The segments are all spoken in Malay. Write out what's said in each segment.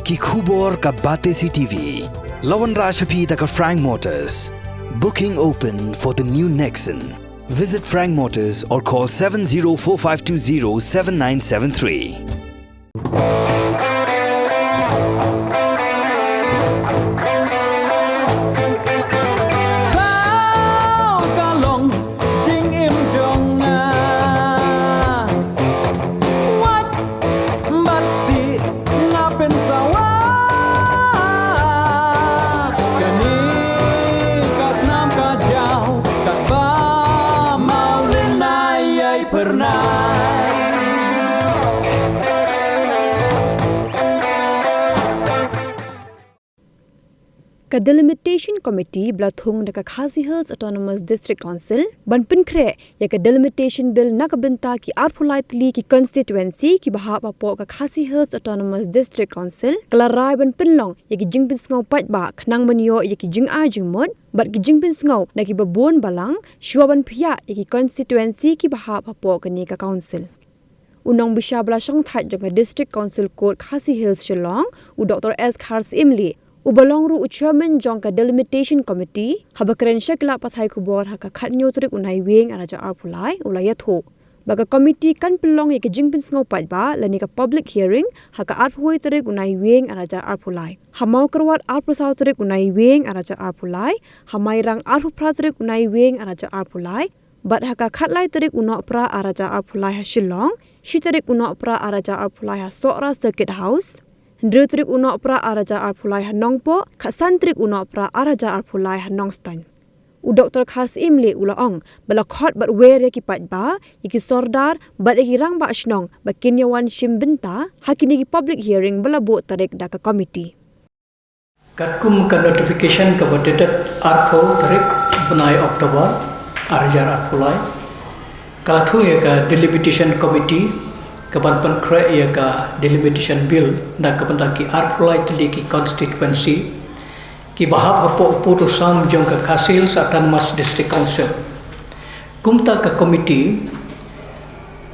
Ki khubor ka Bate CTV. Lawan Rajaphi taka Frank Motors. Booking open for the new Nexon. Visit Frank Motors or call 7045207973. Ka Delimitation Committee Blathung na Khasi Hills Autonomous District Council banpin kre ya ka Delimitation Bill nakabenta ki arpulaitli ki constituency ki bahap apo ka Khasi Hills Autonomous District Council kalarai banpin long ya ki jingpin sngaw pat ba khnang manyo ya ki jing a jingmod bat ki jingpin sngaw na ki babon balang shwaban phia ya ki constituency ki bahap apo ka ni ka council Unong bisha bla shong that jong District Council Court Khasi Hills Shillong u Dr. S. Khars Imli Ubalong ru chairman jongka Delimitation Committee habakren shakla pathai kubor haka khatnyo trik unai wing araja arpulai ulaya tho baga committee kan pelong ye jingpin sngaw pat ba lani ka public hearing haka arphuai trik unai wing araja arpulai hamau karwat arpusaw trik unai wing araja arpulai hamai rang arphupra trik unai wing araja arpulai bat haka khatlai trik uno pra araja arpulai ha shillong shitarik uno pra araja arpulai ha sora circuit house Ndrutrik uno pra araja arpulai hanongpo, khasantrik uno pra araja arpulai hanongstan. U Dr. Khas Imli ulaong, bala khot bat were ki pat ba, iki sordar, bat iki rang ba asnong, bakinyawan shimbinta, hakini ki public hearing bala bo tarik daka committee. Katkum ka notification ka batetat arpo tarik bunai Oktober, araja arpulai. Kalathu ya ka Delimitation Committee, Kapan kre ia ka Delimitation Bill na kapan ki arpulai tili ki constituency ki bahap hapo putusan jong ka Khasi Hills Autonomous District Council kumta ka committee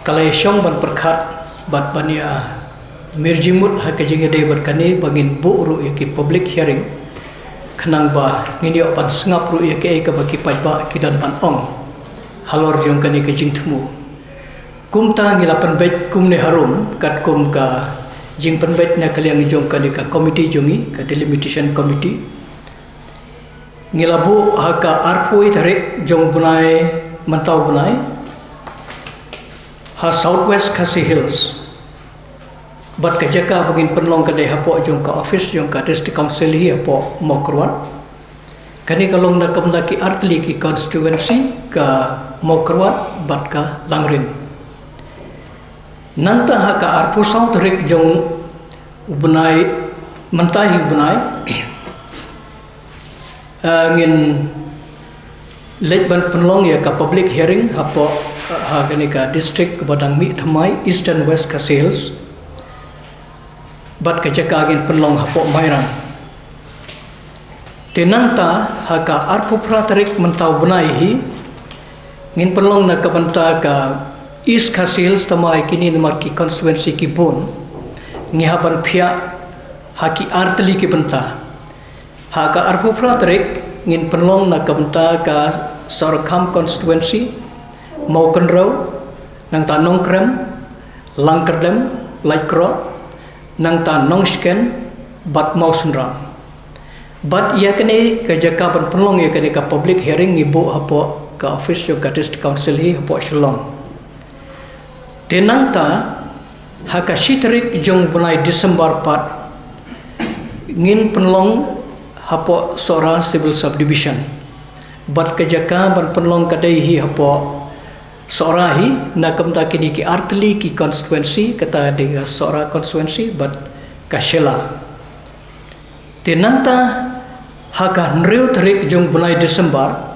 kalai syong ban perkhat bat bania mirjimut ha ka jinge dei berkani bangin bu ru ki public hearing khnang ba nginyo pan sngap ru ki ka baki pa ki dan pan ong halor jong kani ka jingthmu Kumta ngilapan bet kum ne harum kat kum ka jing penbet na kaliang jong ka committee jongi ka Delimitation Committee ngilabu haka arpui tarik jong bunai mantau bunai ha Southwest Khasi Hills bat ka jaka bagin penlong ka dei hapo jong ka office jong ka District Council hi hapo mokrwat kani kalong na kamda ki artli ki constituency ka mokrwat bat ka langrin Nanta haka arpusaw tarik jong bunai mentahi bunai ngin late ban penlong ya ka public hearing hapo ha gani ka district badang mi thamai East and West Khasi Hills bat ka jaka ngin penlong hapo mairang tenanta haka arpupra tarik mentau bunai hi ngin penlong na kabanta ka East Khasi Hills tamai kini nomor ki constituency ki bon ngihaban phia haki artli ki benta ha ka arphufra tarik ngin penlong na kabenta ka Sorkham constituency Maukenro nang ta Nongkrem Langkerdem Laikro nang ta Nongsken bat Mausenram bat ia kini ka jaka ban penlong ia kini ka public hearing ibu hapo ka office yo ka district council hi hapo Shillong Tenanta haka shitrik jong bunai Disember 4 ngin penlong hapo sora civil subdivision bat kejaka ban penlong kadai hi hapo sora hi nakamta kini ki artli ki constituency kata dengan sora constituency bat kashela tenanta haka nril tarik jong bunai Disember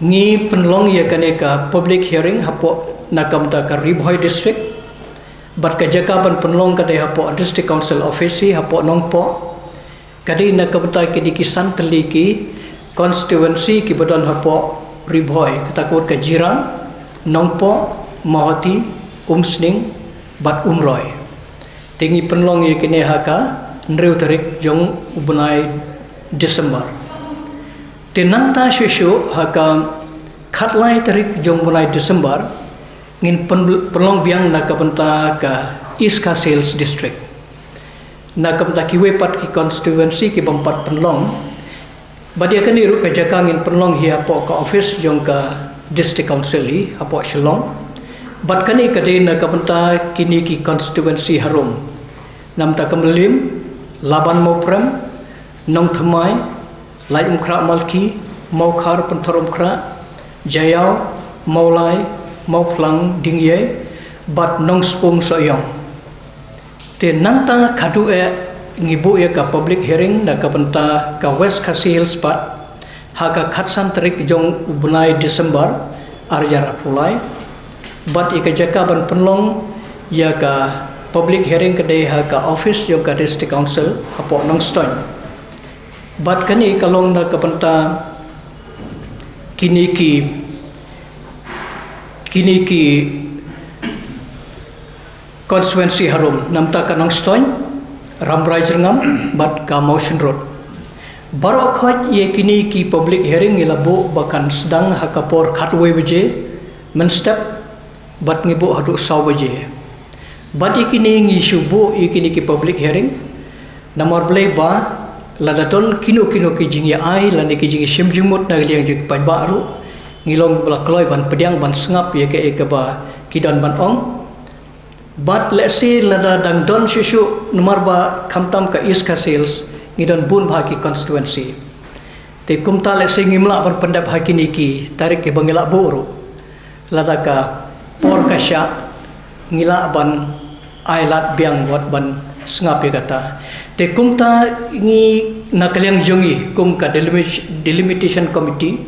ngi penlong ya kaneka public hearing hapo nakamta ka Ribhoi district bat ka jakaban penlong kadai hapo district council office hapo nongpo kadi nakamta ki santli ki constituency ki badan hapo Ribhoi katakut ka Jirang Nongpo Mahati Umsning bat Umroy Tingi penlong ye kini haka nreu tarik jong ubunai Desember. Tenang ta shushu haka khatlai tarik jong bunai Desember ngin penlong biang na kapenta ka East Sales District. Na kapenta kiwe pat ki constituency ki bampat penlong. Badia kan iru ka jaka ngin penlong hi apo ka office jong ka district council hi apo Shillong. Bat kani kadai na kapenta kini ki constituency harum. Nam ta kamlim Laban Moprem Nong Thamai Lai Umkra Malki Maukar Pentorom Kra Jayau Maulai Mauplang Dingye Bat Nong Spung Soyong. Te nanta kadu ngibu ka public hearing na kapenta ka West Khasi Hills pat haka khatsan tarik jong ubunai Desember arjar apulai bat ika jaka ban penlong ya ka public hearing kedai haka office jong ka district council hapo nong stoin bat kani kalong na kapenta kini ki constituency harum namta ka nong stoin Ramrai Jengam bat ka Motion Road. Baru khot ye kini ki public hearing ilabu bakan sedang hakapor khatwe baje men step bat ngibu hadu saw baje. Bat kini ngi subu kini ki public hearing nomor blai ba ladaton kino ki jingi ai lani ki jingi simjumut na liang jik pai baru ngilong bala kloi ban pediang ban sengap ye ke ba kidan ban ong. But let's say lada dang don susu nomor ba kamtam ka East Sales ngidon bun bhaki constituency. Te kumta let's say ngimla ban pendap haki niki tarik ke bangila boru. Lada ka por kasya ngila ban ailat biang wat ban sengap ye kata. Te kumta ngi nakaliang jongi kum ka delimitation committee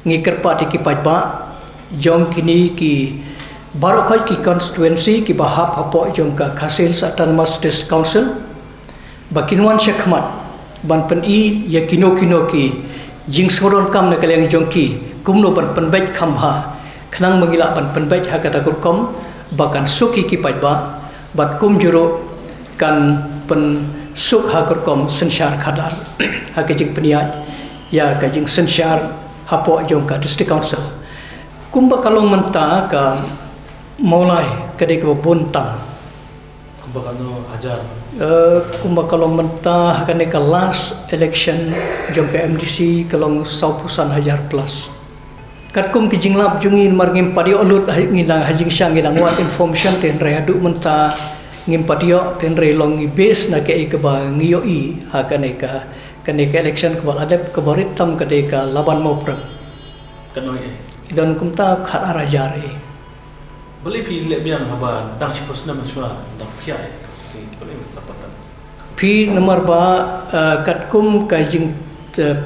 ngi kerpa ki pajba jong kini ki baru kau ki constituency ki bahap hapo jong ka Khasil Autonomous District Council bakinwan syakmat ban pen I ya kino ki jing soron kam na kaleng jong ki kumno ban penbet khamha khnang mangila ban penbet hakata kurkom bakan suki ki pajba bat kum juro kan pen suk ha kurkom sensyar khadar hakajing peniat ya kajing sensyar hapo jong ka district council kumba kalong menta ka Maulai kadai ke buntang. Bakano ajar. Kumba kalong mentah kane ka last election jong ke MDC kalong 100 hajar plus. Kat kum ki jinglap jungin marngim padio olut nginang hajing syang nginang wat information ten rehadu mentah ngim padio ten re long base na ke ba ngiyo I ha kane ka election ke bal adep ke barit tam kadai ka Laban Moprem. Kanoi. Dan kumta khat arajare. Boleh pi le biang haba dang si posna maswa dang pia si boleh dapat. Pi nomor ba katkum kajing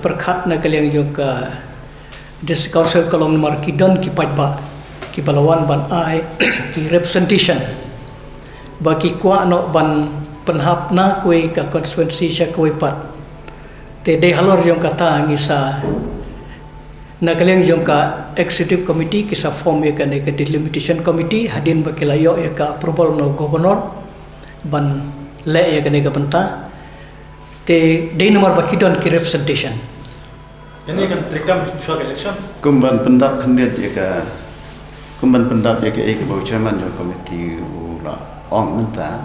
perkhat na kaliang jong ka district council kalong nomor kidon ki pajba ki balawan ban ai ki representation bagi kwa no ban penhap na kue ka constituency sya kue pat te de halor jong kata ngisa na kaliang jong ka executive committee kisa form ye ka delimitation committee hadin bakilayo ye ka approval no governor ban le ye ka benta te de nomor bakidon ki representation Ini kan trekam suara election. Kumban pendap kandidat ye ka kumban pendap ye ka bau chairman jo committee ula ong menta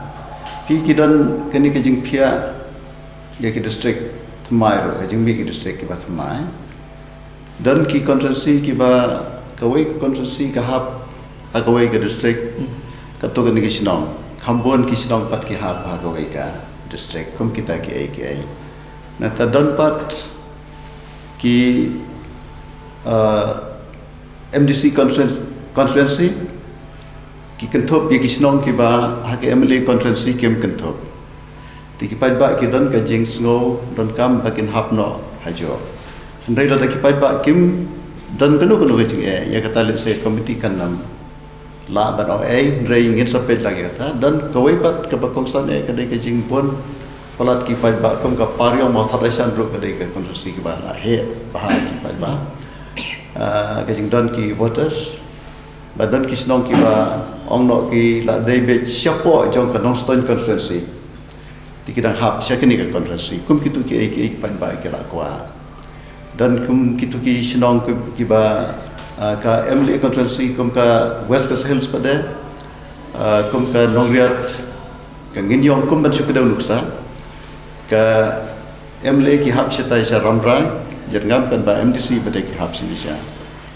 pi kidon kini kejing pia ye ki district Thamai ro kejing bi ki district ki ba Thamai dan ki constituency ki ba kawai constituency ka hab agawai ka district ka to kini ki sinong khambon ki sinong pat ki hab agawai ka district kum kita ki ai na ta don pat ki MDC constituency ki kentop ye ki sinong ki ba ha ke MLA constituency kem kentop ti ki pai ba ki don ka jing sngo don kam ba kin hab no hajo ndai da ki pai ba kim don kenu kenu jing ya kata let say committee kan nam la ba no ndai ngin sapet lagi kata don kawai pat ka ba kongsan ka dai ka jing pon palat ki pai ba kom ka pario ma thadasan ro ka dai ka constituency ki ba la he ba ki pai ba ka jing don ki voters badan kisnong kiba ong no ki la dei be siapo jong ka nong stone conference ti kidang hap sia kini ka conference kum kitu ki pan ba ki la kwa dan kum kitu ki sinong kiba ka MLA conference kum ka West Coast Hills pada kum ka Nongriat ka nginyong kum ban syukadaw nuksa ka MLA ki hap sia tai sa ramrai jerngam kan ba MDC pada ki hap sini sia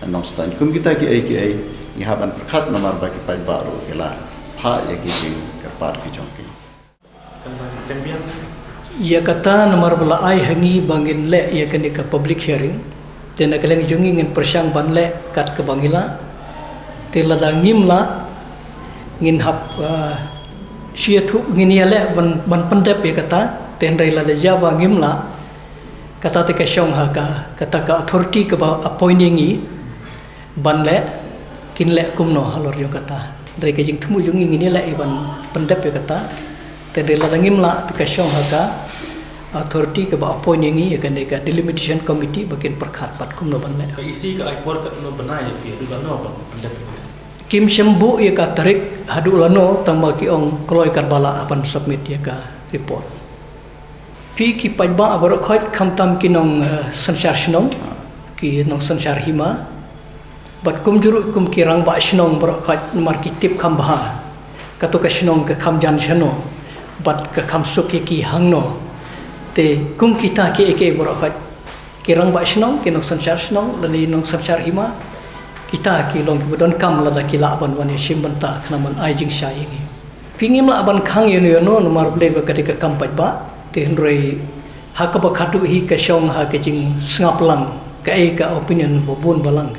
nong stan kum kita ki ihaban perkat nomor bagi pai baru kela ha ya kijing kerpar ki jongki kan ba tembian ia kata nomor bala ai hangi bangin le ia kini ka public hearing tena keleng jungi ngin persyang ban le kat ke bangila tela da ngimla ngin hap sia thu ngin ia le ban pendep ia kata ten rela da jaba ngimla kata te ka syong ha kata ka authority ke ba appointing ban le kin le kumno halor yo kata dari kajing tumu jungi ngini le iban pendap yo kata tende la dangim la ka syong haka authority ke ba appointing ya kan deka delimitation committee bagian perkhat pat kumno ban le ka isi ka aipor ka no banai pi du no ban pendap kim sembu ya ka tarik hadu lano tamba ki ong kloi karbala apan submit ya ka report pi ki pajba abaro khot khamtam ki nong sanchar shnong ki nong sanchar hima bat kum juru kum kirang ba shnong barakat nomor kitip kham baha kato ka shnong ka kham jan chano bat ka kham suk ki hangno te kum kita ke eke barakat kirang ba shnong ke nok sanchar shnong lani nok sanchar hima kita ki long bodon kam la da kila ban wan shim banta khnaman ai jing shai ngi pingim la ban khang yo no nomor ble ba katika kam paj ba te hnrei ha ka ba khatu hi ka shong ha ke jing snap lang ka e ka opinion bo bun balang